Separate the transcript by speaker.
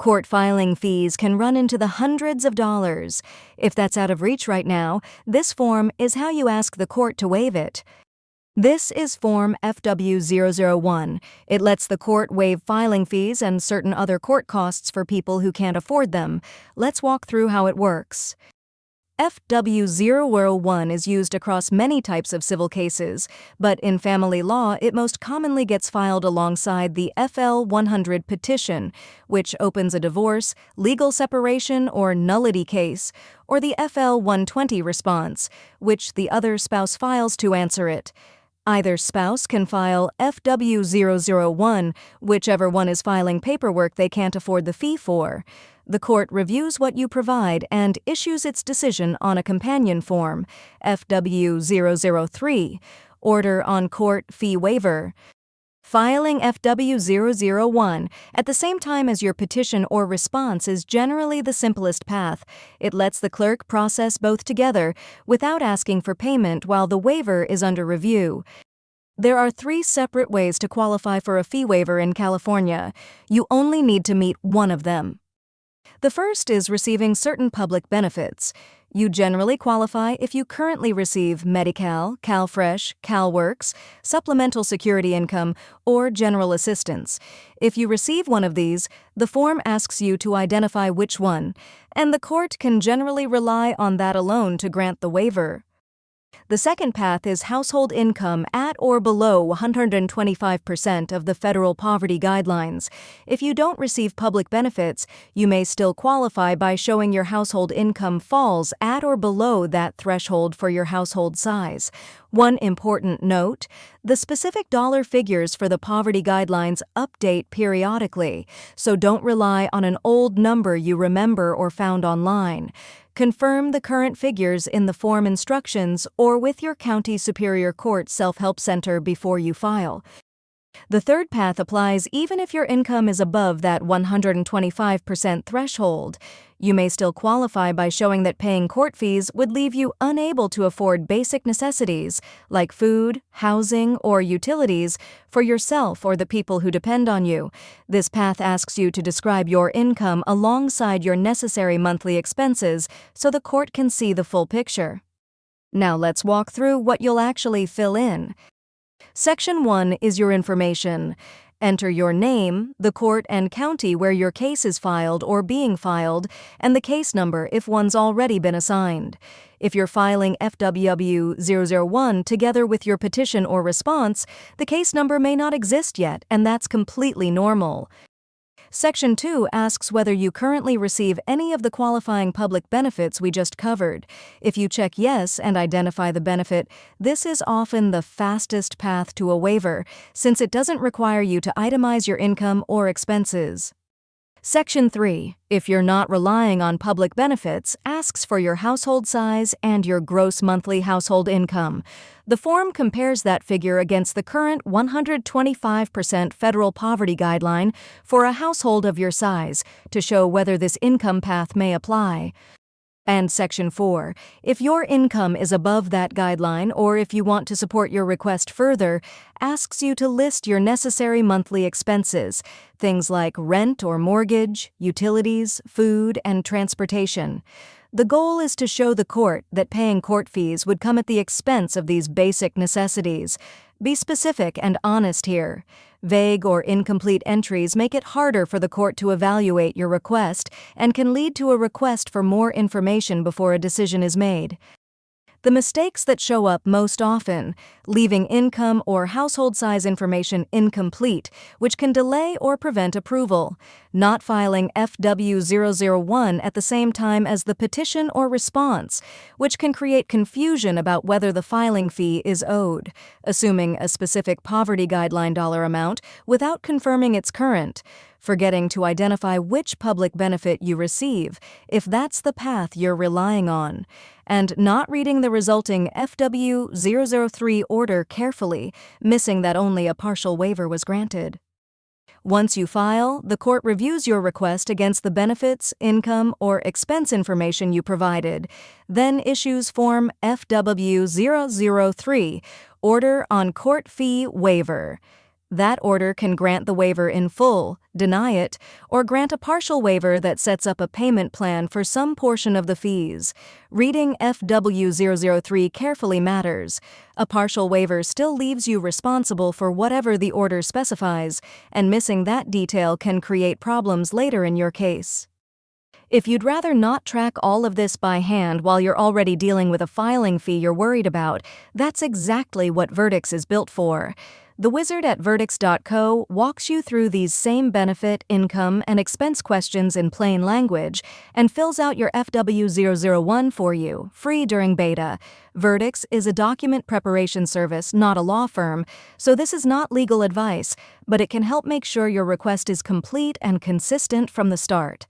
Speaker 1: Court filing fees can run into the hundreds of dollars. If that's out of reach right now, this form is how you ask the court to waive it. This is Form FW-001. It lets the court waive filing fees and certain other court costs for people who can't afford them. Let's walk through how it works. FW-001 is used across many types of civil cases, but in family law it most commonly gets filed alongside the FL-100 petition, which opens a divorce, legal separation, or nullity case, or the FL-120 response, which the other spouse files to answer it. Either spouse can file FW-001, whichever one is filing paperwork they can't afford the fee for. The court reviews what you provide and issues its decision on a companion form, FW-003, Order on Court Fee Waiver. Filing FW-001 at the same time as your petition or response is generally the simplest path. It lets the clerk process both together without asking for payment while the waiver is under review. There are 3 separate ways to qualify for a fee waiver in California. You only need to meet one of them. The first is receiving certain public benefits. You generally qualify if you currently receive Medi-Cal, CalFresh, CalWorks, supplemental security income, or general assistance. If you receive one of these, the form asks you to identify which one, and the court can generally rely on that alone to grant the waiver. The second path is household income at or below 125% of the federal poverty guidelines. If you don't receive public benefits, you may still qualify by showing your household income falls at or below that threshold for your household size. One important note: the specific dollar figures for the poverty guidelines update periodically, so don't rely on an old number you remember or found online. Confirm the current figures in the form instructions or with your county superior court self-help center before you file. The third path applies even if your income is above that 125% threshold. You may still qualify by showing that paying court fees would leave you unable to afford basic necessities like food, housing, or utilities for yourself or the people who depend on you. This path asks you to describe your income alongside your necessary monthly expenses so the court can see the full picture. Now let's walk through what you'll actually fill in. Section 1 is your information. Enter your name, the court and county where your case is filed or being filed, and the case number if one's already been assigned. If you're filing FW-001 together with your petition or response, the case number may not exist yet, and that's completely normal. Section 2 asks whether you currently receive any of the qualifying public benefits we just covered. If you check yes and identify the benefit, this is often the fastest path to a waiver, since it doesn't require you to itemize your income or expenses. Section 3, if you're not relying on public benefits, asks for your household size and your gross monthly household income. The form compares that figure against the current 125% federal poverty guideline for a household of your size to show whether this income path may apply. And Section 4, if your income is above that guideline or if you want to support your request further, asks you to list your necessary monthly expenses, things like rent or mortgage, utilities, food, and transportation. The goal is to show the court that paying court fees would come at the expense of these basic necessities. Be specific and honest here. Vague or incomplete entries make it harder for the court to evaluate your request and can lead to a request for more information before a decision is made. The mistakes that show up most often: leaving income or household size information incomplete, which can delay or prevent approval; not filing FW-001 at the same time as the petition or response, which can create confusion about whether the filing fee is owed; assuming a specific poverty guideline dollar amount without confirming its current; forgetting to identify which public benefit you receive, if that's the path you're relying on; and not reading the resulting FW-003 order carefully, missing that only a partial waiver was granted. Once you file, the court reviews your request against the benefits, income, or expense information you provided, then issues Form FW-003, Order on Court Fee Waiver. That order can grant the waiver in full, deny it, or grant a partial waiver that sets up a payment plan for some portion of the fees. Reading FW-003 carefully matters. A partial waiver still leaves you responsible for whatever the order specifies, and missing that detail can create problems later in your case. If you'd rather not track all of this by hand while you're already dealing with a filing fee you're worried about, that's exactly what Virdix is built for. The wizard at Virdix.co walks you through these same benefit, income, and expense questions in plain language and fills out your FW-001 for you, free during beta. Virdix is a document preparation service, not a law firm, so this is not legal advice, but it can help make sure your request is complete and consistent from the start.